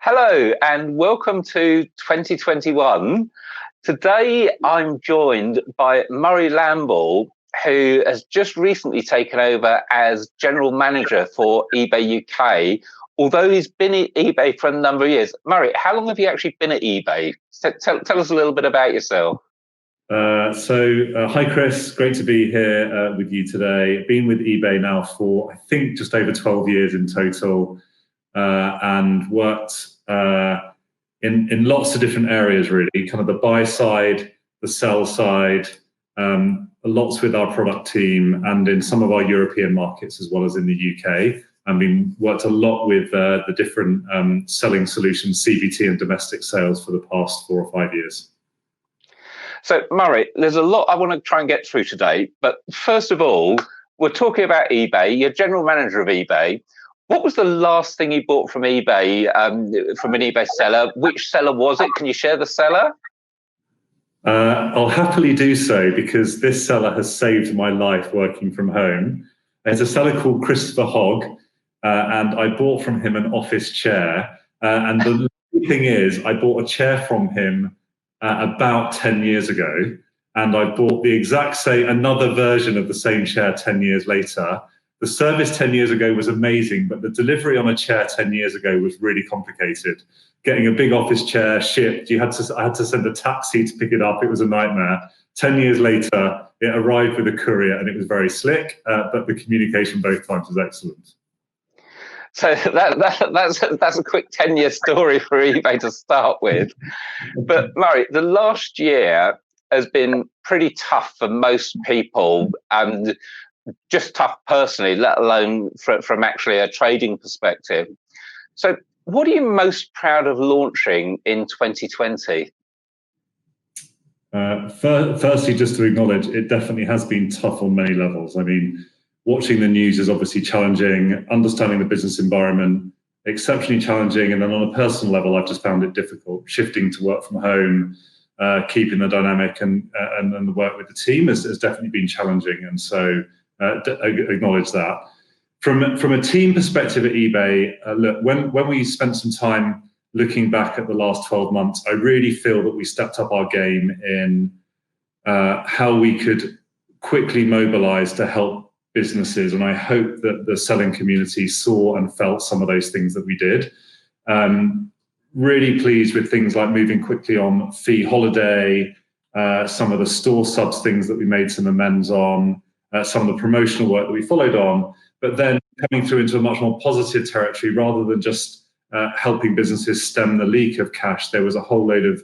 Hello and welcome to 2021. Today I'm joined by Murray Lambell, who has just recently taken over as General Manager for eBay UK, although he's been at eBay for a number of years. Murray, how long have you actually been at eBay? Tell us a little bit about yourself. Hi Chris, great to be here with you today. Been with eBay now for, I think, just over 12 years in total, and worked in lots of different areas, really, kind of the buy side, the sell side, lots with our product team, and in some of our European markets as well as in the UK. Worked a lot with the different selling solutions, CVT and domestic sales for the past 4 or 5 years. So, Murray, there's a lot I want to try and get through today. But first of all, we're talking about eBay. You're general manager of eBay. What was the last thing you bought from eBay, from an eBay seller? Which seller was it? Can you share the seller? I'll happily do so, because this seller has saved my life working from home. There's a seller called Christopher Hogg, and I bought from him an office chair. And the thing is, I bought a chair from him about 10 years ago, and I bought the exact same, another version of the same chair 10 years later. The service 10 years ago was amazing, but the delivery on a chair 10 years ago was really complicated. Getting a big office chair shipped, I had to send a taxi to pick it up. It was a nightmare. 10 years later, it arrived with a courier, and it was very slick, but the communication both times was excellent. So that's a quick 10-year story for eBay to start with. But Murray, the last year has been pretty tough for most people, and just tough personally, let alone from actually a trading perspective. So what are you most proud of launching in 2020? Firstly, just to acknowledge, it definitely has been tough on many levels. I mean, watching the news is obviously challenging, understanding the business environment, exceptionally challenging. And then on a personal level, I've just found it difficult. Shifting to work from home, keeping the dynamic and the work with the team has definitely been challenging. And so acknowledge that. From a team perspective at eBay, look, when we spent some time looking back at the last 12 months, I really feel that we stepped up our game in how we could quickly mobilize to help businesses, and I hope that the selling community saw and felt some of those things that we did. Really pleased with things like moving quickly on fee holiday, some of the store subs things that we made some amends on, some of the promotional work that we followed on, but then coming through into a much more positive territory rather than just helping businesses stem the leak of cash. There was a whole load of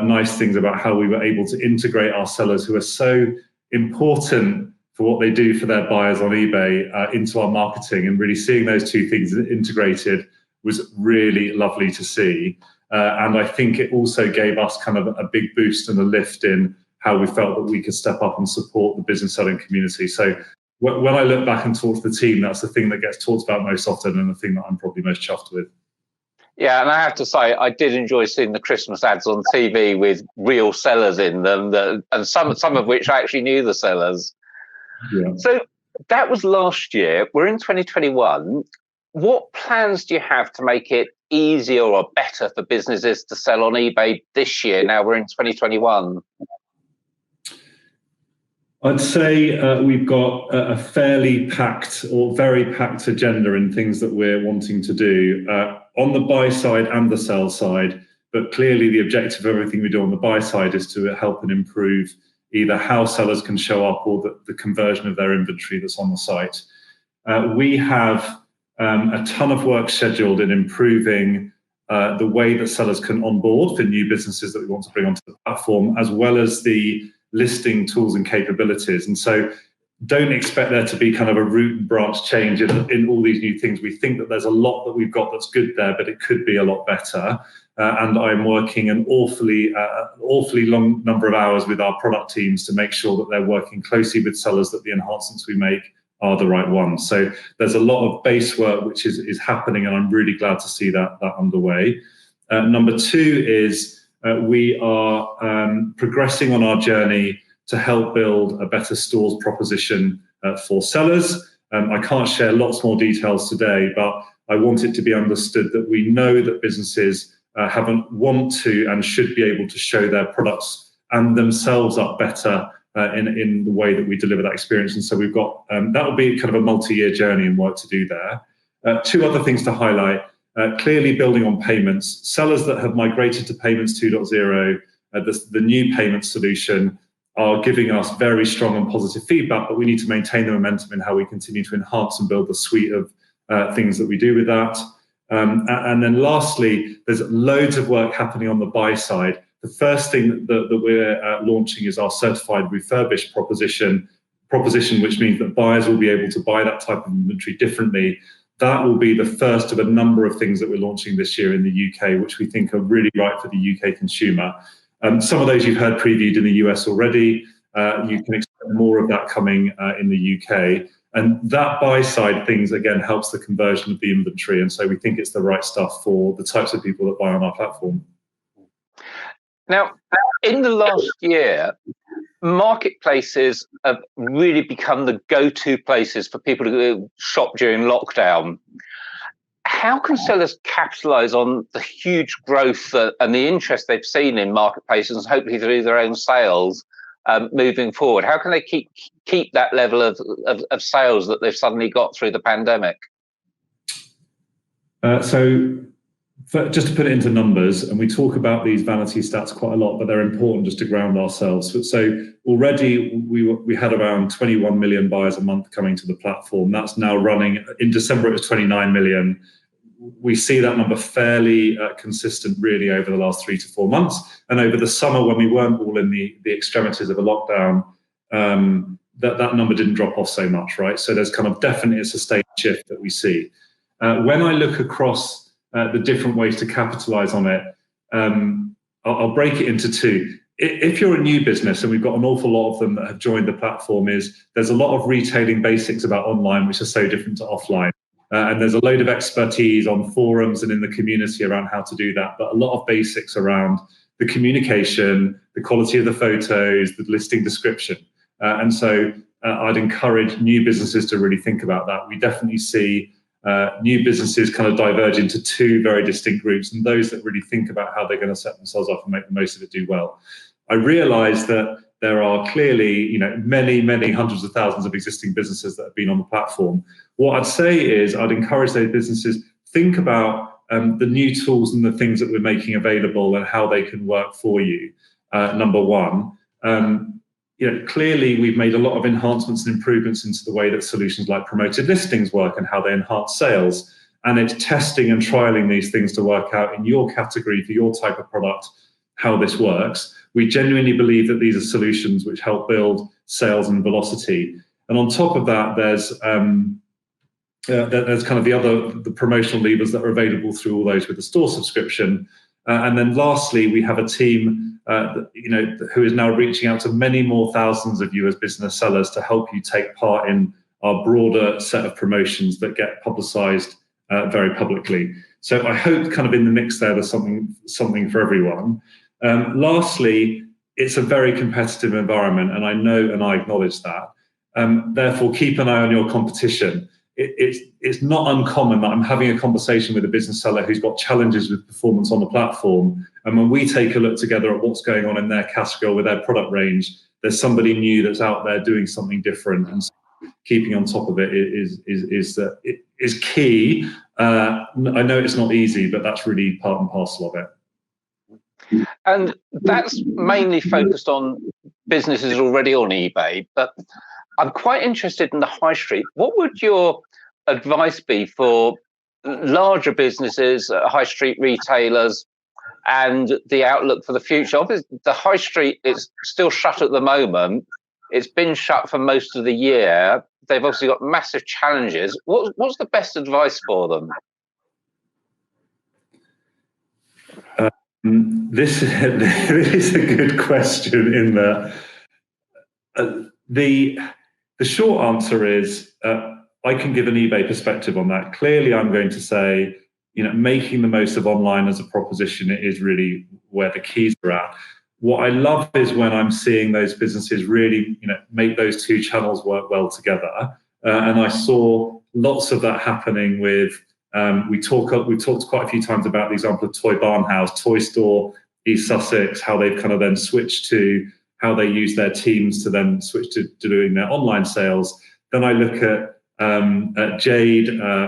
nice things about how we were able to integrate our sellers, who are so important for what they do for their buyers on eBay, into our marketing, and really seeing those two things integrated was really lovely to see. And I think it also gave us kind of a big boost and a lift in how we felt that we could step up and support the business selling community. So when I look back and talk to the team, that's the thing that gets talked about most often, and the thing that I'm probably most chuffed with. Yeah, and I have to say, I did enjoy seeing the Christmas ads on TV with real sellers in them, and some of which I actually knew the sellers. Yeah. So that was last year. We're in 2021. What plans do you have to make it easier or better for businesses to sell on eBay this year? Now we're in 2021. I'd say we've got a fairly packed or very packed agenda in things that we're wanting to do on the buy side and the sell side. But clearly the objective of everything we do on the buy side is to help and improve either how sellers can show up or the conversion of their inventory that's on the site. We have a ton of work scheduled in improving the way that sellers can onboard for new businesses that we want to bring onto the platform, as well as the listing tools and capabilities. And so don't expect there to be kind of a root and branch change in all these new things. We think that there's a lot that we've got that's good there, but it could be a lot better. And I'm working an awfully long number of hours with our product teams to make sure that they're working closely with sellers, that the enhancements we make are the right ones. So there's a lot of base work which is happening, and I'm really glad to see that underway. Number two is we are progressing on our journey to help build a better stores proposition for sellers. I can't share lots more details today, but I want it to be understood that we know that businesses want to and should be able to show their products and themselves up better in the way that we deliver that experience. And so we've got, that will be kind of a multi-year journey and work to do there. Two other things to highlight, clearly building on payments. Sellers that have migrated to Payments 2.0, the new payment solution, are giving us very strong and positive feedback, but we need to maintain the momentum in how we continue to enhance and build the suite of things that we do with that. And then lastly, there's loads of work happening on the buy side. The first thing that we're launching is our certified refurbished proposition, which means that buyers will be able to buy that type of inventory differently. That will be the first of a number of things that we're launching this year in the UK, which we think are really right for the UK consumer. Some of those you've heard previewed in the US already. You can expect more of that coming in the UK. And that buy side things, again, helps the conversion of the inventory. And so we think it's the right stuff for the types of people that buy on our platform. Now, in the last year, marketplaces have really become the go-to places for people to shop during lockdown. How can sellers capitalize on the huge growth and the interest they've seen in marketplaces, and hopefully through their own sales moving forward? How can they keep that level of sales that they've suddenly got through the pandemic? Just to put it into numbers, and we talk about these vanity stats quite a lot, but they're important just to ground ourselves. So already we had around 21 million buyers a month coming to the platform. That's now running, in December it was 29 million. We see that number fairly consistent really over the last 3 to 4 months. And over the summer, when we weren't all in the extremities of a lockdown, that number didn't drop off so much, right? So there's kind of definitely a sustained shift that we see. When I look across the different ways to capitalize on it, I'll break it into two. If you're a new business, and we've got an awful lot of them that have joined the platform, there's a lot of retailing basics about online, which are so different to offline. And there's a load of expertise on forums and in the community around how to do that, but a lot of basics around the communication, the quality of the photos, the listing description. And so I'd encourage new businesses to really think about that. We definitely see new businesses kind of diverge into two very distinct groups, and those that really think about how they're going to set themselves up and make the most of it do well. I realize that there are clearly, many, many hundreds of thousands of existing businesses that have been on the platform. What I'd say is I'd encourage those businesses, think about the new tools and the things that we're making available and how they can work for you, number one. Clearly we've made a lot of enhancements and improvements into the way that solutions like promoted listings work and how they enhance sales. And it's testing and trialing these things to work out in your category for your type of product, how this works. We genuinely believe that these are solutions which help build sales and velocity. And on top of that, there's kind of the promotional levers that are available through all those with the store subscription. And then lastly, we have a team who is now reaching out to many more thousands of you as business sellers to help you take part in our broader set of promotions that get publicized very publicly. So I hope kind of in the mix there's something for everyone. Lastly, it's a very competitive environment, and I know and I acknowledge that. Therefore, keep an eye on your competition. It's not uncommon that I'm having a conversation with a business seller who's got challenges with performance on the platform. And when we take a look together at what's going on in their category or with their product range, there's somebody new that's out there doing something different. And so keeping on top of it is key. I know it's not easy, but that's really part and parcel of it. And that's mainly focused on businesses already on eBay, but I'm quite interested in the high street. What would your advice be for larger businesses, high street retailers, and the outlook for the future? Obviously, the high street is still shut at the moment. It's been shut for most of the year. They've obviously got massive challenges. What's the best advice for them? This is a good question. In the short answer is I can give an eBay perspective on that. Clearly, I'm going to say, making the most of online as a proposition is really where the keys are at. What I love is when I'm seeing those businesses really, make those two channels work well together. And I saw lots of that happening with We've talked quite a few times about the example of Toy Barn House, Toy Store, East Sussex, how they've kind of then switched to how they use their teams to then switch to doing their online sales. Then I look at Jade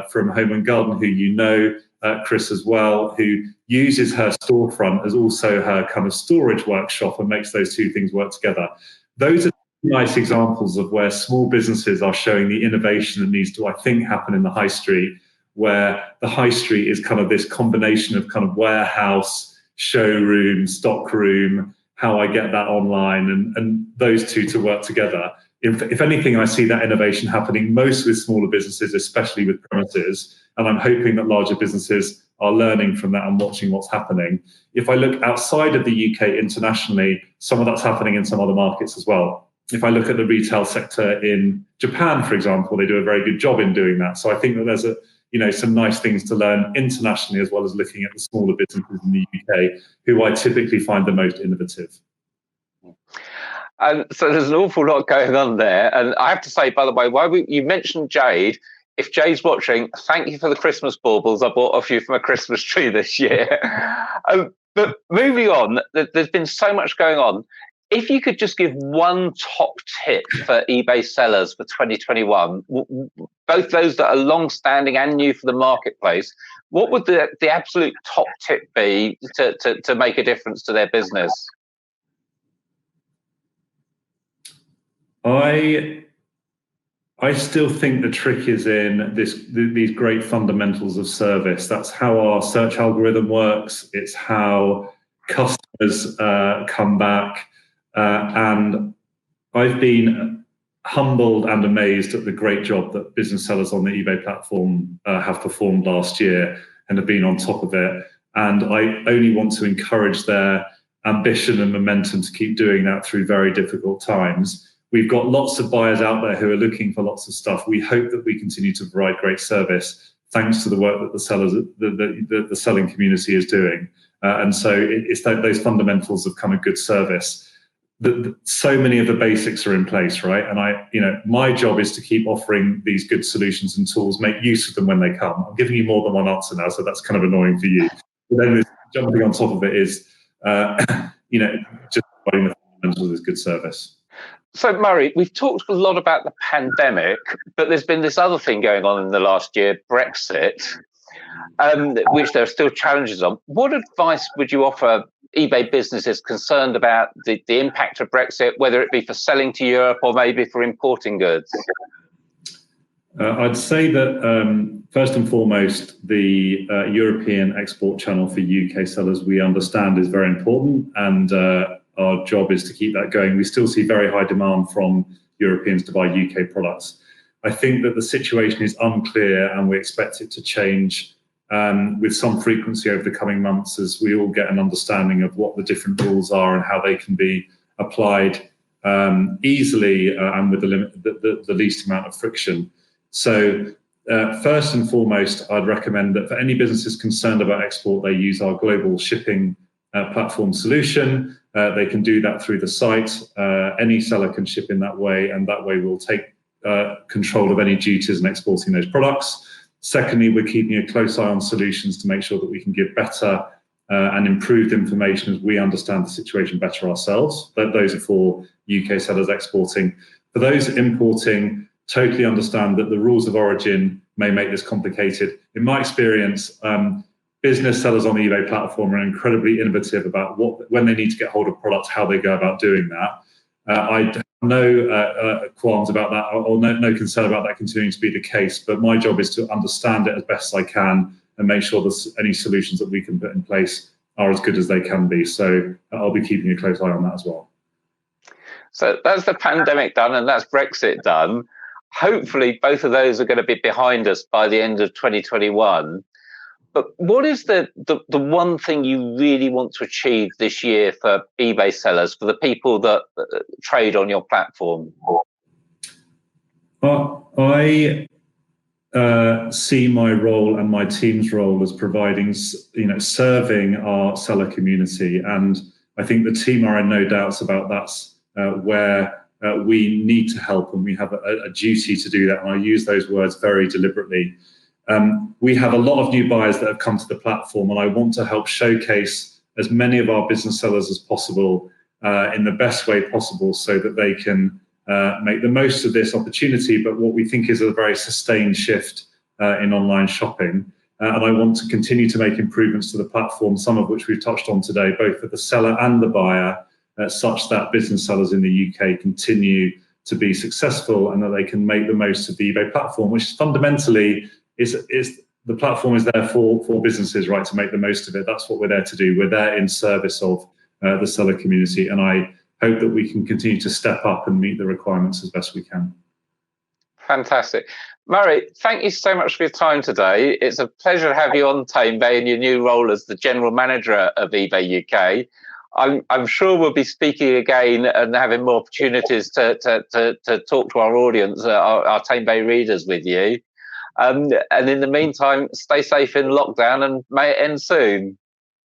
from Home and Garden, who you know, Chris as well, who uses her storefront as also her kind of storage workshop and makes those two things work together. Those are nice examples of where small businesses are showing the innovation that needs to, I think, happen in the high street, where the high street is kind of this combination of kind of warehouse, showroom, stockroom, how I get that online, and those two to work together. If anything, I see that innovation happening most with smaller businesses, especially with premises, and I'm hoping that larger businesses are learning from that and watching what's happening. If I look outside of the UK internationally, some of that's happening in some other markets as well. If I look at the retail sector in Japan, for example, they do a very good job in doing that. So I think that there's some nice things to learn internationally, as well as looking at the smaller businesses in the UK, who I typically find the most innovative. So there's an awful lot going on there. And I have to say, by the way, you mentioned Jade. If Jade's watching, thank you for the Christmas baubles. I bought a few from a Christmas tree this year. But moving on, there's been so much going on. If you could just give one top tip for eBay sellers for 2021, both those that are long-standing and new for the marketplace, what would the absolute top tip be to make a difference to their business? I still think the trick is in these great fundamentals of service. That's how our search algorithm works. It's how customers come back. And I've been humbled and amazed at the great job that business sellers on the eBay platform have performed last year and have been on top of it. And I only want to encourage their ambition and momentum to keep doing that through very difficult times. We've got lots of buyers out there who are looking for lots of stuff. We hope that we continue to provide great service thanks to the work that the selling community is doing. And so it's those fundamentals of kind of good service. So many of the basics are in place, right? And my job is to keep offering these good solutions and tools, make use of them when they come. I'm giving you more than one answer now, so that's kind of annoying for you. But then jumping on top of it is, just providing the fundamentals of good service. So, Murray, we've talked a lot about the pandemic, but there's been this other thing going on in the last year, Brexit, which there are still challenges on. What advice would you offer eBay businesses concerned about the impact of Brexit, whether it be for selling to Europe or maybe for importing goods? I'd say that first and foremost, the European export channel for UK sellers, we understand, is very important, and our job is to keep that going. We still see very high demand from Europeans to buy UK products. I think that the situation is unclear, and we expect it to change with some frequency over the coming months as we all get an understanding of what the different rules are and how they can be applied easily and with the least amount of friction. So first and foremost, I'd recommend that for any businesses concerned about export, they use our global shipping platform solution. They can do that through the site. Any seller can ship in that way, and that way we'll take control of any duties and exporting those products. Secondly, we're keeping a close eye on solutions to make sure that we can give better and improved information as we understand the situation better ourselves. Those are for UK sellers exporting. For those importing, totally understand that the rules of origin may make this complicated. In my experience, business sellers on the eBay platform are incredibly innovative about when they need to get hold of products, how they go about doing that. I have no qualms about that, or no concern about that continuing to be the case, but my job is to understand it as best as I can and make sure that any solutions that we can put in place are as good as they can be. So I'll be keeping a close eye on that as well. So that's the pandemic done, and that's Brexit done. Hopefully both of those are going to be behind us by the end of 2021. But what is the one thing you really want to achieve this year for eBay sellers, for the people that trade on your platform? I see my role and my team's role as providing, serving our seller community. And I think the team are in no doubts about that's where we need to help, and we have a duty to do that. And I use those words very deliberately. We have a lot of new buyers that have come to the platform, and I want to help showcase as many of our business sellers as possible in the best way possible, so that they can make the most of this opportunity, but what we think is a very sustained shift in online shopping. And I want to continue to make improvements to the platform, some of which we've touched on today, both for the seller and the buyer, such that business sellers in the UK continue to be successful and that they can make the most of the eBay platform, which fundamentally is the platform is there for businesses, right, to make the most of it. That's what we're there to do. We're there in service of the seller community, and I hope that we can continue to step up and meet the requirements as best we can. Fantastic. Murray, thank you so much for your time today. It's a pleasure to have you on Tamebay in your new role as the General Manager of eBay UK. I'm sure we'll be speaking again and having more opportunities to talk to our audience, our Tamebay readers with you. And in the meantime, stay safe in lockdown, and may it end soon.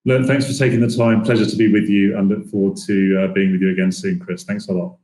Look, thanks for taking the time. Pleasure to be with you, and look forward to being with you again soon, Chris. Thanks a lot.